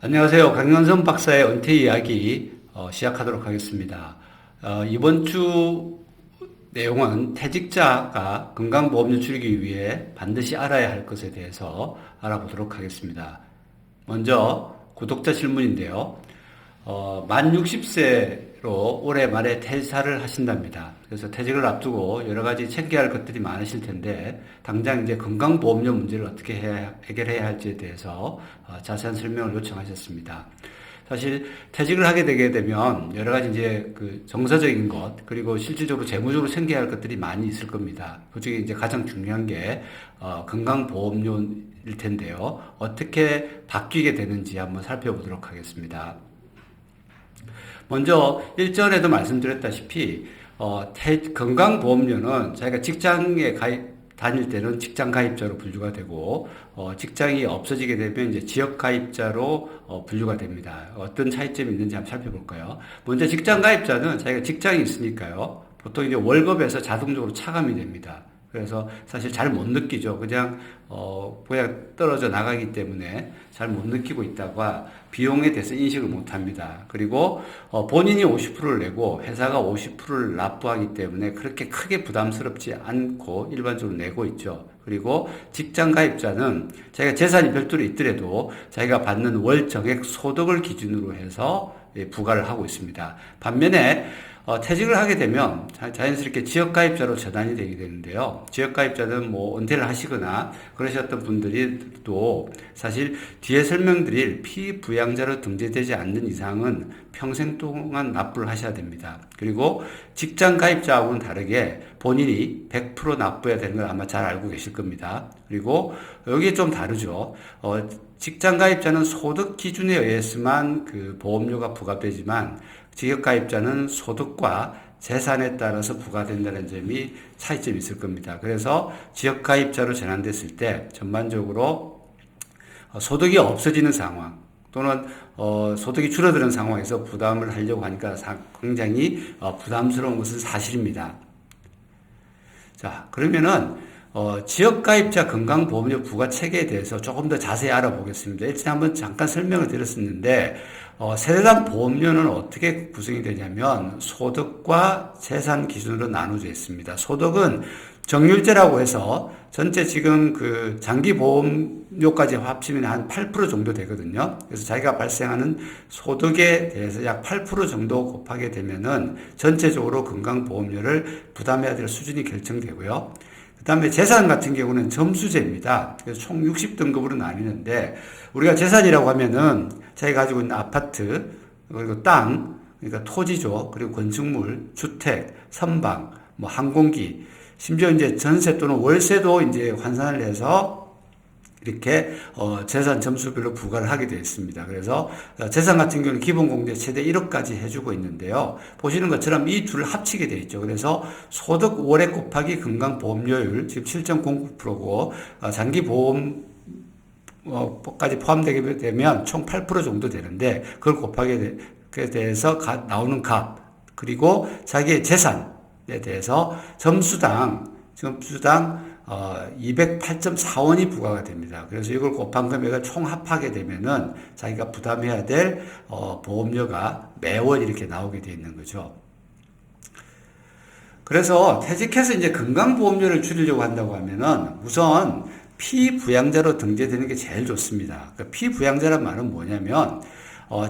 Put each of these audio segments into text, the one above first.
안녕하세요. 강연선 박사의 은퇴 이야기 시작하도록 하겠습니다. 이번 주 내용은 퇴직자가 건강보험료 줄이기 위해 반드시 알아야 할 것에 대해서 알아보도록 하겠습니다. 먼저 구독자 질문인데요. 만 60세로 올해 말에 퇴사를 하신답니다. 그래서 퇴직을 앞두고 여러 가지 챙겨야 할 것들이 많으실 텐데 당장 이제 건강보험료 문제를 어떻게 해결해야 할지에 대해서 자세한 설명을 요청하셨습니다. 사실 퇴직을 하게 되게 되면 여러 가지 이제 그 정서적인 것 그리고 실질적으로 재무적으로 챙겨야 할 것들이 많이 있을 겁니다. 그중에 이제 가장 중요한 게 건강보험료일 텐데요. 어떻게 바뀌게 되는지 한번 살펴보도록 하겠습니다. 먼저 일전에도 말씀드렸다시피 건강보험료는 자기가 직장에 다닐 때는 직장 가입자로 분류가 되고 직장이 없어지게 되면 이제 지역 가입자로 분류가 됩니다. 어떤 차이점이 있는지 한번 살펴볼까요? 먼저 직장 가입자는 자기가 직장이 있으니까요. 보통 이제 월급에서 자동적으로 차감이 됩니다. 그래서 사실 잘 못 느끼죠. 그냥 떨어져 나가기 때문에 잘 못 느끼고 있다가 비용에 대해서 인식을 못 합니다. 그리고 본인이 50%를 내고 회사가 50%를 납부하기 때문에 그렇게 크게 부담스럽지 않고 일반적으로 내고 있죠. 그리고 직장 가입자는 자기가 재산이 별도로 있더라도 자기가 받는 월 정액 소득을 기준으로 해서 부과를 하고 있습니다. 반면에 퇴직을 하게 되면 자연스럽게 지역가입자로 전환이 되게 되는데요. 지역가입자는 뭐 은퇴를 하시거나 그러셨던 분들이 또 사실 뒤에 설명드릴 피부양자로 등재되지 않는 이상은 평생 동안 납부를 하셔야 됩니다. 그리고 직장 가입자하고는 다르게 본인이 100% 납부해야 되는 걸 아마 잘 알고 계실 겁니다. 그리고 여기에 좀 다르죠. 직장 가입자는 소득 기준에 의해서만 그 보험료가 부과되지만 지역가입자는 소득과 재산에 따라서 부과된다는 점이 차이점이 있을 겁니다. 그래서 지역가입자로 전환됐을 때 전반적으로 소득이 없어지는 상황 또는 소득이 줄어드는 상황에서 부담을 하려고 하니까 굉장히 부담스러운 것은 사실입니다. 자, 그러면은 지역가입자 건강보험료 부과 체계에 대해서 조금 더 자세히 알아보겠습니다. 일단 한번 잠깐 설명을 드렸었는데 세대당 보험료는 어떻게 구성이 되냐면 소득과 재산 기준으로 나눠져 있습니다. 소득은 정률제라고 해서 전체 지금 그 장기보험료까지 합치면 한 8% 정도 되거든요. 그래서 자기가 발생하는 소득에 대해서 약 8% 정도 곱하게 되면은 전체적으로 건강보험료를 부담해야 될 수준이 결정되고요. 그 다음에 재산 같은 경우는 점수제입니다. 그래서 총 60등급으로 나뉘는데 우리가 재산이라고 하면은 자기가 가지고 있는 아파트 그리고 땅 그러니까 토지죠. 그리고 건축물, 주택, 선방, 뭐 항공기 심지어 이제 전세 또는 월세도 이제 환산을 해서 이렇게 재산 점수별로 부과를 하게 되어 있습니다. 그래서 재산 같은 경우는 기본공제 최대 1억까지 해주고 있는데요. 보시는 것처럼 이 둘을 합치게 되어 있죠. 그래서 소득 월액 곱하기 건강보험료율 지금 7.09%고 장기보험 까지 포함되게 되면 총 8% 정도 되는데 그걸 곱하게 대해서 나오는 값 그리고 자기의 재산에 대해서 점수당 208.4원이 부과가 됩니다. 그래서 이걸 곱한 금액을 총 합하게 되면은 자기가 부담해야 될 보험료가 매월 이렇게 나오게 되어 있는 거죠. 그래서 퇴직해서 이제 건강보험료를 줄이려고 한다고 하면은 우선 피부양자로 등재되는 게 제일 좋습니다. 그러니까 피부양자란 말은 뭐냐면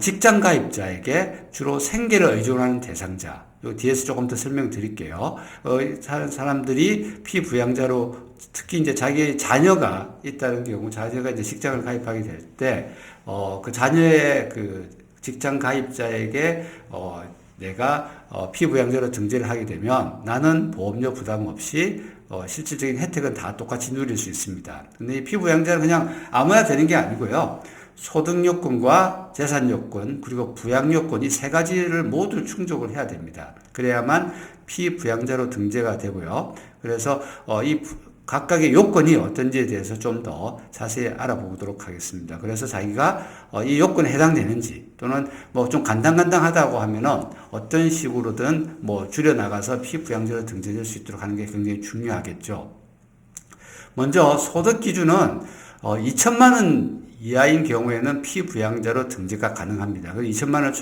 직장 가입자에게 주로 생계를 의존하는 대상자. 요 뒤에서 조금 더 설명드릴게요. 사람들이 피부양자로 특히 이제 자기의 자녀가 있다는 경우, 자녀가 이제 직장을 가입하게 될 때, 그 자녀의 그 직장 가입자에게 내가 피부양자로 등재를 하게 되면 나는 보험료 부담 없이 실질적인 혜택은 다 똑같이 누릴 수 있습니다. 근데 이 피부양자는 그냥 아무나 되는 게 아니고요. 소득 요건과 재산 요건 그리고 부양 요건 이 세 가지를 모두 충족을 해야 됩니다. 그래야만 피부양자로 등재가 되고요. 그래서 이 각각의 요건이 어떤지에 대해서 좀 더 자세히 알아보도록 하겠습니다. 그래서 자기가 이 요건에 해당되는지 또는 뭐 좀 간당간당하다고 하면은 어떤 식으로든 뭐 줄여나가서 피부양자로 등재될 수 있도록 하는 게 굉장히 중요하겠죠. 먼저 소득 기준은 2천만 원 이하인 경우에는 피부양자로 등재가 가능합니다. 2천만 원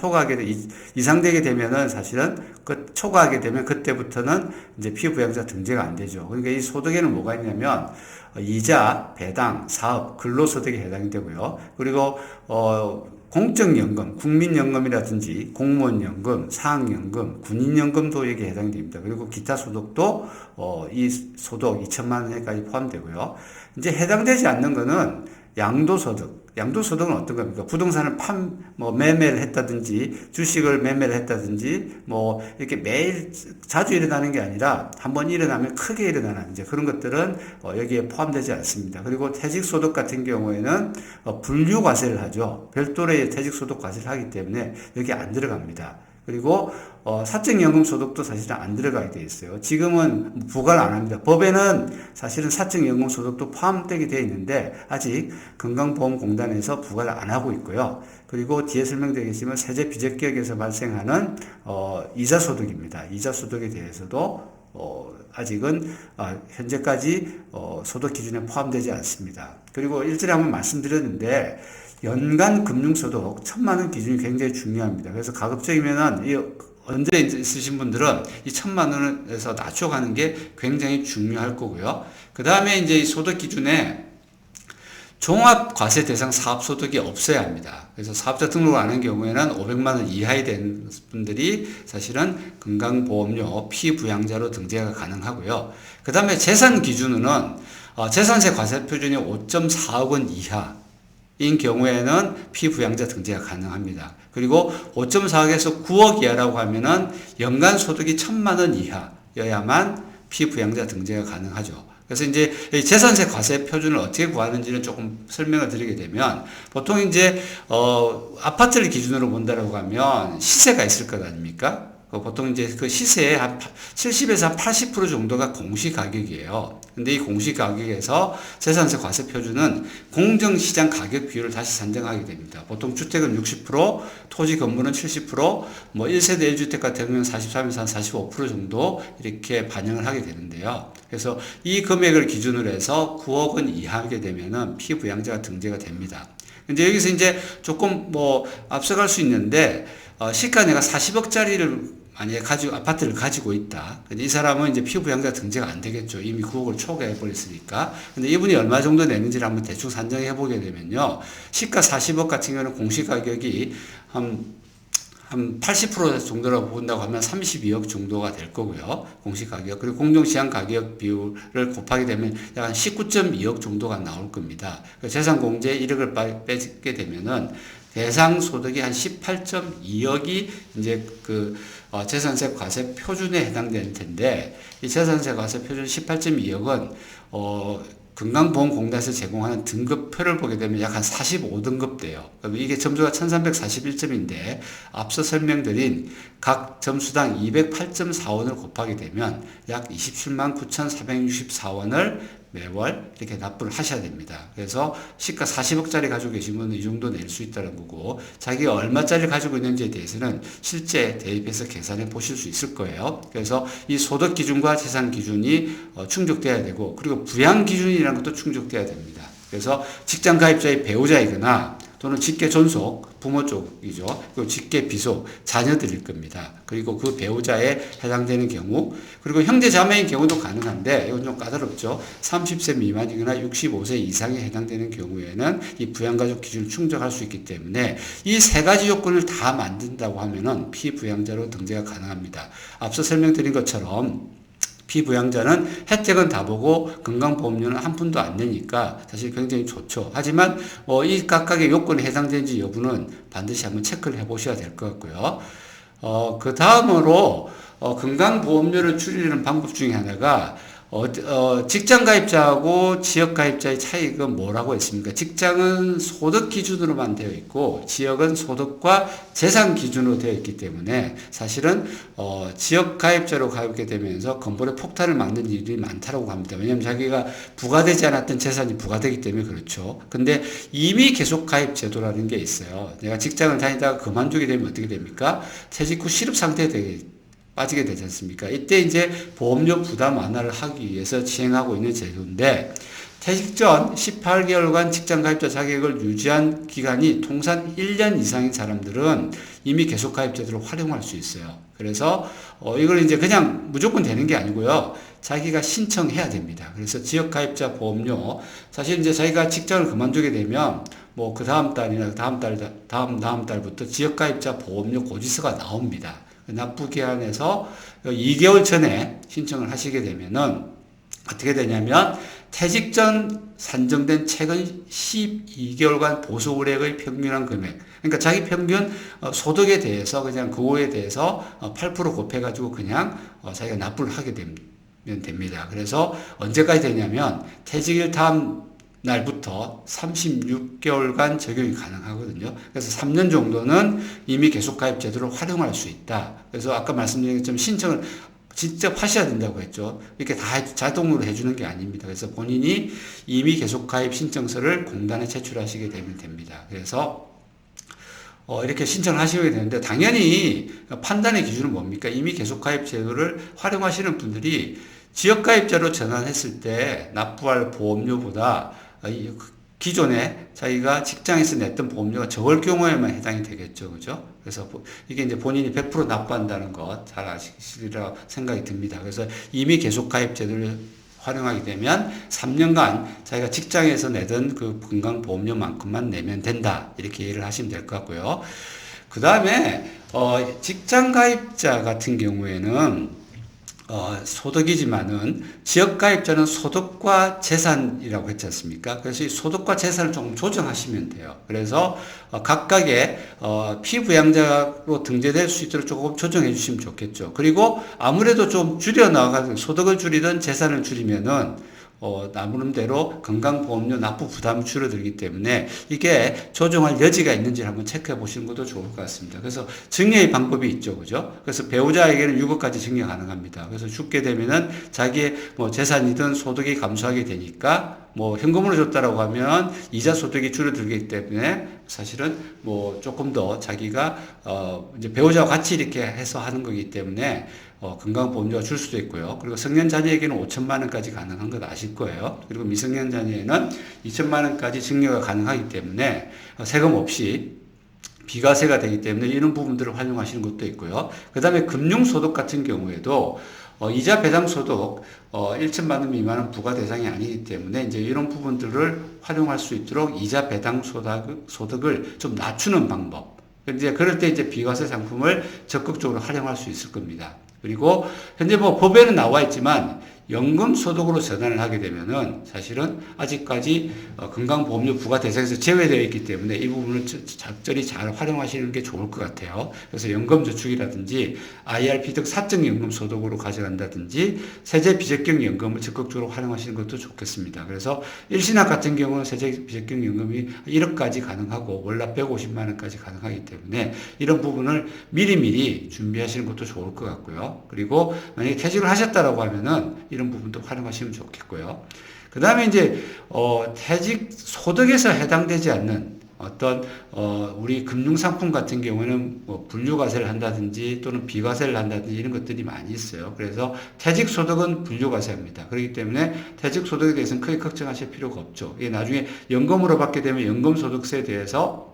이상되게 되면은 사실은 초과하게 되면 그때부터는 이제 피부양자 등재가 안 되죠. 그러니까 이 소득에는 뭐가 있냐면 이자, 배당, 사업, 근로소득에 해당이 되고요. 그리고 공적연금, 국민연금이라든지 공무원연금, 사학연금, 군인연금도 여기에 해당이 됩니다. 그리고 기타 소득도 이 소득 2천만 원에까지 포함되고요. 이제 해당되지 않는 거는 양도소득. 양도소득은 어떤 겁니까? 부동산을 매매를 했다든지, 주식을 매매를 했다든지, 이렇게 매일 자주 일어나는 게 아니라, 한번 일어나면 크게 일어나는 이제 그런 것들은, 여기에 포함되지 않습니다. 그리고 퇴직소득 같은 경우에는, 분류과세를 하죠. 별도의 퇴직소득 과세를 하기 때문에 여기 안 들어갑니다. 그리고 사적연금 소득도 사실은 안 들어가게 되어 있어요. 지금은 부과를 안 합니다. 법에는 사실은 사적연금 소득도 포함되게 되어 있는데 아직 건강보험공단에서 부과를 안 하고 있고요. 그리고 뒤에 설명되겠지만 세제 비적격에서 발생하는 이자 소득입니다. 이자 소득에 대해서도 아직은 현재까지 소득 기준에 포함되지 않습니다. 그리고 일전에 한번 말씀드렸는데 연간 금융소득 1,000만 원 기준이 굉장히 중요합니다. 그래서 가급적이면은 언제 있으신 분들은 이 1,000만 원에서 낮춰가는 게 굉장히 중요할 거고요. 그 다음에 이제 이 소득 기준에 종합과세 대상 사업소득이 없어야 합니다. 그래서 사업자 등록을 안 한 경우에는 500만 원 이하에 된 분들이 사실은 건강보험료 피부양자로 등재가 가능하고요. 그 다음에 재산 기준으로는 재산세 과세 표준이 5.4억 원 이하 인 경우에는 피부양자 등재가 가능합니다. 그리고 5.4억에서 9억 이하라고 하면은 연간 소득이 1,000만 원 이하여야만 피부양자 등재가 가능하죠. 그래서 이제 재산세 과세 표준을 어떻게 구하는지는 조금 설명을 드리게 되면 보통 이제 아파트를 기준으로 본다라고 하면 시세가 있을 것 아닙니까? 보통 이제 그 시세의 한 70에서 한 80% 정도가 공시 가격이에요. 근데 이 공시 가격에서 재산세 과세 표준은 공정시장 가격 비율을 다시 산정하게 됩니다. 보통 주택은 60%, 토지 건물은 70%, 1세대 1주택 같은 경우는 43에서 한 45% 정도 이렇게 반영을 하게 되는데요. 그래서 이 금액을 기준으로 해서 9억 원 이하게 되면은 피부양자가 등재가 됩니다. 근데 여기서 이제 조금 앞서갈 수 있는데, 시가 내가 40억짜리를 만약에 아파트를 가지고 있다. 근데 이 사람은 이제 피부양자 등재가 안 되겠죠. 이미 9억을 초과해 버렸으니까. 근데 이분이 얼마 정도 내는지를 한번 대충 산정해 보게 되면요. 시가 40억 같은 경우는 공시가격이 한 80% 정도라고 본다고 하면 32억 정도가 될 거고요. 공시가격. 그리고 공정시장 가격 비율을 곱하게 되면 약 한 19.2억 정도가 나올 겁니다. 재산공제 1억을 빼게 되면은 대상 소득이 한 18.2억이 이제 재산세 과세 표준에 해당되는 텐데, 이 재산세 과세 표준 18.2억은, 건강보험공단에서 제공하는 등급표를 보게 되면 약 한 45등급 돼요. 그럼 이게 점수가 1341점인데, 앞서 설명드린 각 점수당 208.4원을 곱하게 되면 약 27만 9,464원을 매월 이렇게 납부를 하셔야 됩니다. 그래서 시가 40억짜리 가지고 계신 분은 이 정도 낼 수 있다는 거고, 자기가 얼마짜리 가지고 있는지에 대해서는 실제 대입해서 계산해 보실 수 있을 거예요. 그래서 이 소득 기준과 재산 기준이 충족돼야 되고, 그리고 부양 기준이라는 것도 충족돼야 됩니다. 그래서 직장 가입자의 배우자이거나 또는 직계 존속, 부모 쪽이죠. 그리고 직계 비속, 자녀들일 겁니다. 그리고 그 배우자에 해당되는 경우, 그리고 형제 자매인 경우도 가능한데, 이건 좀 까다롭죠. 30세 미만이거나 65세 이상에 해당되는 경우에는 이 부양가족 기준을 충족할 수 있기 때문에 이 세 가지 요건을 다 만든다고 하면은 피부양자로 등재가 가능합니다. 앞서 설명드린 것처럼 피부양자는 혜택은 다 보고 건강보험료는 한 푼도 안 내니까 사실 굉장히 좋죠. 하지만 이 각각의 요건에 해당되는지 여부는 반드시 한번 체크를 해보셔야 될 것 같고요. 그 다음으로 건강보험료를 줄이는 방법 중에 하나가 직장 가입자하고 지역 가입자의 차이가 뭐라고 했습니까? 직장은 소득 기준으로만 되어 있고 지역은 소득과 재산 기준으로 되어 있기 때문에 사실은 지역 가입자로 가입게 되면서 건물의 폭탄을 막는 일이 많다고 합니다. 왜냐하면 자기가 부과되지 않았던 재산이 부과되기 때문에 그렇죠. 근데 이미 계속 가입 제도라는 게 있어요. 내가 직장을 다니다가 그만두게 되면 어떻게 됩니까? 퇴직 후 실업 상태에 빠지게 되지 않습니까? 이때 이제 보험료 부담 완화를 하기 위해서 시행하고 있는 제도인데, 퇴직 전 18개월간 직장가입자 자격을 유지한 기간이 통산 1년 이상인 사람들은 이미 계속가입 제도를 활용할 수 있어요. 그래서 이걸 이제 그냥 무조건 되는 게 아니고요. 자기가 신청해야 됩니다. 그래서 지역가입자 보험료, 사실 이제 자기가 직장을 그만두게 되면 뭐 그 다음 달이나 다음 달부터 지역가입자 보험료 고지서가 나옵니다. 납부기한에서 2개월 전에 신청을 하시게 되면은 어떻게 되냐면 퇴직 전 산정된 최근 12개월간 보수 우량의 평균한 금액, 그러니까 자기 평균 소득에 대해서 그냥 그거에 대해서 8% 곱해가지고 그냥 자기가 납부를 하게 되면 됩니다. 그래서 언제까지 되냐면 퇴직일 다음 날부터 36개월간 적용이 가능하거든요. 그래서 3년 정도는 이미 계속가입 제도를 활용할 수 있다. 그래서 아까 말씀드린 것처럼 신청을 직접 하셔야 된다고 했죠. 이렇게 다 자동으로 해주는 게 아닙니다. 그래서 본인이 이미 계속가입 신청서를 공단에 제출하시게 되면 됩니다. 그래서 이렇게 신청을 하시게 되는데 당연히 판단의 기준은 뭡니까? 이미 계속가입 제도를 활용하시는 분들이 지역가입자로 전환했을 때 납부할 보험료보다 기존에 자기가 직장에서 냈던 보험료가 적을 경우에만 해당이 되겠죠. 그죠? 그래서 이게 이제 본인이 100% 납부한다는 것 잘 아시리라 생각이 듭니다. 그래서 이미 계속가입 제도를 활용하게 되면 3년간 자기가 직장에서 내던 그 건강보험료만큼만 내면 된다. 이렇게 이해를 하시면 될 것 같고요. 그 다음에 직장가입자 같은 경우에는 소득이지만은 지역가입자는 소득과 재산이라고 했지 않습니까? 그래서 이 소득과 재산을 조금 조정하시면 돼요. 그래서 각각의 피부양자로 등재될 수 있도록 조금 조정해 주시면 좋겠죠. 그리고 아무래도 좀 줄여나가서 소득을 줄이든 재산을 줄이면은 나름대로 건강보험료 납부 부담이 줄어들기 때문에 이게 조정할 여지가 있는지 한번 체크해 보시는 것도 좋을 것 같습니다. 그래서 증여의 방법이 있죠. 그죠? 그래서 배우자에게는 6억까지 증여 가능합니다. 그래서 죽게 되면은 자기의 뭐 재산이든 소득이 감소하게 되니까 뭐 현금으로 줬다라고 하면 이자 소득이 줄어들기 때문에 사실은 뭐 조금 더 자기가 이제 배우자와 같이 이렇게 해서 하는 거기 때문에 건강보험료가 줄 수도 있고요. 그리고 성년 자녀에게는 5천만 원까지 가능한 것 아실 거예요. 그리고 미성년 자녀에는 2천만 원까지 증여가 가능하기 때문에 세금 없이 비과세가 되기 때문에 이런 부분들을 활용하시는 것도 있고요. 그 다음에 금융소득 같은 경우에도 이자 배당 소득 1천만 원 미만은 부과 대상이 아니기 때문에 이제 이런 부분들을 활용할 수 있도록 이자 배당 소득을 좀 낮추는 방법. 이제 그럴 때 이제 비과세 상품을 적극적으로 활용할 수 있을 겁니다. 그리고 현재 뭐 법에는 나와 있지만 연금 소득으로 전환을 하게 되면은 사실은 아직까지 건강보험료 부과 대상에서 제외되어 있기 때문에 이 부분을 적절히 잘 활용하시는 게 좋을 것 같아요. 그래서 연금저축이라든지 IRP 등 사적연금 소득으로 가져간다든지 세제 비적격 연금을 적극적으로 활용하시는 것도 좋겠습니다. 그래서 일신학 같은 경우는 세제 비적격 연금이 1억까지 가능하고 월납 150만 원까지 가능하기 때문에 이런 부분을 미리미리 준비하시는 것도 좋을 것 같고요. 그리고 만약에 퇴직을 하셨다라고 하면은 이런 부분도 활용하시면 좋겠고요. 그 다음에 이제, 퇴직 소득에서 해당되지 않는 어떤, 우리 금융상품 같은 경우는 뭐 분류과세를 한다든지 또는 비과세를 한다든지 이런 것들이 많이 있어요. 그래서 퇴직 소득은 분류과세합니다. 그렇기 때문에 퇴직 소득에 대해서는 크게 걱정하실 필요가 없죠. 이게 나중에 연금으로 받게 되면 연금소득세에 대해서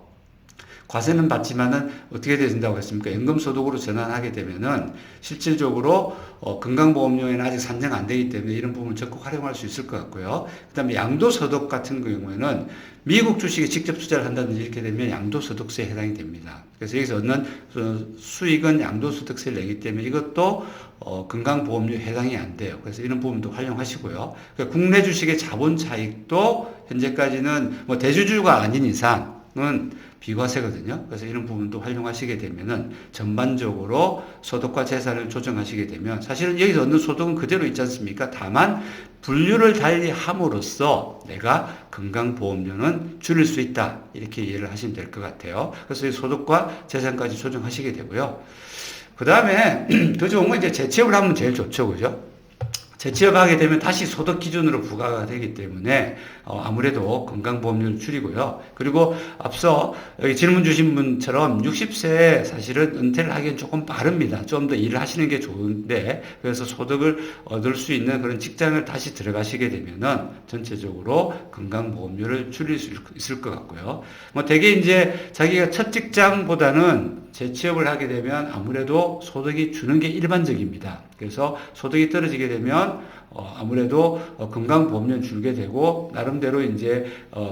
과세는 받지만은 어떻게 된다고 했습니까? 연금소득으로 전환하게 되면은 실질적으로 건강보험료에는 아직 산정 안 되기 때문에 이런 부분을 적극 활용할 수 있을 것 같고요. 그 다음에 양도소득 같은 경우에는 미국 주식에 직접 투자를 한다든지 이렇게 되면 양도소득세에 해당이 됩니다. 그래서 여기서 얻는 수익은 양도소득세를 내기 때문에 이것도 건강보험료에 해당이 안 돼요. 그래서 이런 부분도 활용하시고요. 그러니까 국내 주식의 자본 차익도 현재까지는 뭐 대주주가 아닌 이상은 비과세거든요. 그래서 이런 부분도 활용하시게 되면은 전반적으로 소득과 재산을 조정하시게 되면 사실은 여기서 얻는 소득은 그대로 있지 않습니까? 다만 분류를 달리 함으로써 내가 건강보험료는 줄일 수 있다. 이렇게 이해를 하시면 될 것 같아요. 그래서 이 소득과 재산까지 조정하시게 되고요. 그 다음에 더 좋은 건 이제 재취업을 하면 제일 좋죠. 그죠? 재취업하게 되면 다시 소득 기준으로 부과가 되기 때문에 아무래도 건강보험료를 줄이고요. 그리고 앞서 여기 질문 주신 분처럼 60세에 사실은 은퇴를 하기엔 조금 빠릅니다. 좀 더 일을 하시는 게 좋은데, 그래서 소득을 얻을 수 있는 그런 직장을 다시 들어가시게 되면은 전체적으로 건강보험료를 줄일 수 있을 것 같고요. 뭐 대개 이제 자기가 첫 직장보다는 재취업을 하게 되면 아무래도 소득이 주는 게 일반적입니다. 그래서 소득이 떨어지게 되면 아무래도 건강보험료 줄게 되고, 나름대로 이제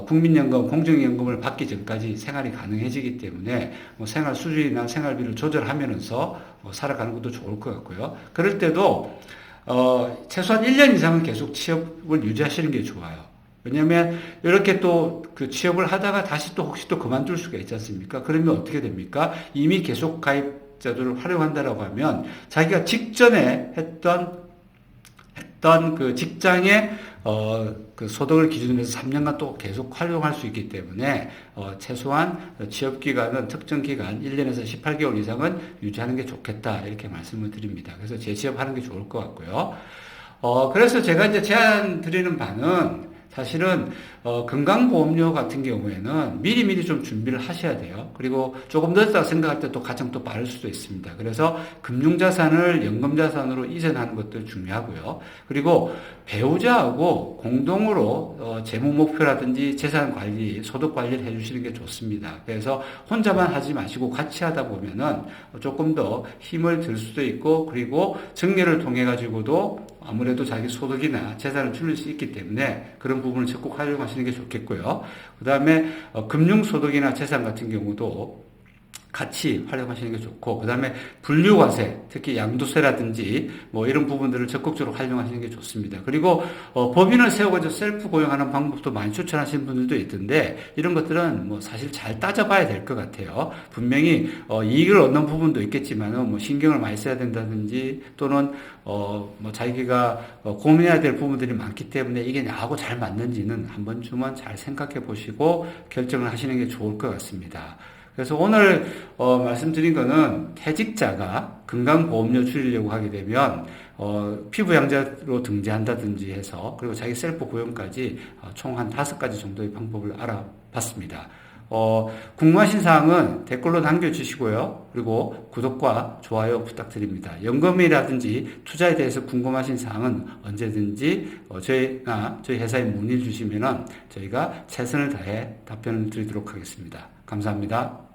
국민연금, 공적연금을 받기 전까지 생활이 가능해지기 때문에 뭐 생활 수준이나 생활비를 조절하면서 살아가는 것도 좋을 것 같고요. 그럴 때도 최소한 1년 이상은 계속 취업을 유지하시는 게 좋아요. 왜냐하면 이렇게 또 그 취업을 하다가 다시 또 혹시 또 그만둘 수가 있지 않습니까? 그러면 어떻게 됩니까? 이미 계속 가입자들을 활용한다라고 하면 자기가 직전에 했던 그 직장의 그 소득을 기준으로 해서 3년간 또 계속 활용할 수 있기 때문에 최소한 취업 기간은 특정 기간 1년에서 18개월 이상은 유지하는 게 좋겠다, 이렇게 말씀을 드립니다. 그래서 재취업하는 게 좋을 것 같고요. 그래서 제가 이제 제안 드리는 바는 사실은 건강보험료 같은 경우에는 미리미리 좀 준비를 하셔야 돼요. 그리고 조금 늦었다 생각할 때 또 가장 또 빠를 수도 있습니다. 그래서 금융자산을 연금자산으로 이전하는 것도 중요하고요. 그리고 배우자하고 공동으로 재무 목표라든지 재산 관리, 소득 관리를 해주시는 게 좋습니다. 그래서 혼자만 하지 마시고 같이 하다 보면은 조금 더 힘을 들 수도 있고, 그리고 정리를 통해 가지고도 아무래도 자기 소득이나 재산을 줄일 수 있기 때문에 그런 부분을 적극 활용하시는 게 좋겠고요. 그 다음에 금융소득이나 재산 같은 경우도 같이 활용하시는 게 좋고, 그 다음에 분류과세, 특히 양도세라든지 뭐 이런 부분들을 적극적으로 활용하시는 게 좋습니다. 그리고 법인을 세워가지고 셀프 고용하는 방법도 많이 추천하시는 분들도 있던데, 이런 것들은 뭐 사실 잘 따져봐야 될 것 같아요. 분명히 이익을 얻는 부분도 있겠지만은 뭐 신경을 많이 써야 된다든지, 또는 뭐 자기가 고민해야 될 부분들이 많기 때문에 이게 나하고 잘 맞는지는 한 번쯤은 잘 생각해 보시고 결정을 하시는 게 좋을 것 같습니다. 그래서 오늘 말씀드린 거는 퇴직자가 건강보험료 줄이려고 하게 되면 피부양자로 등재한다든지 해서, 그리고 자기 셀프 고용까지 총 한 5가지 정도의 방법을 알아봤습니다. 궁금하신 사항은 댓글로 남겨주시고요. 그리고 구독과 좋아요 부탁드립니다. 연금이라든지 투자에 대해서 궁금하신 사항은 언제든지 저희나 저희 회사에 문의를 주시면은 저희가 최선을 다해 답변을 드리도록 하겠습니다. 감사합니다.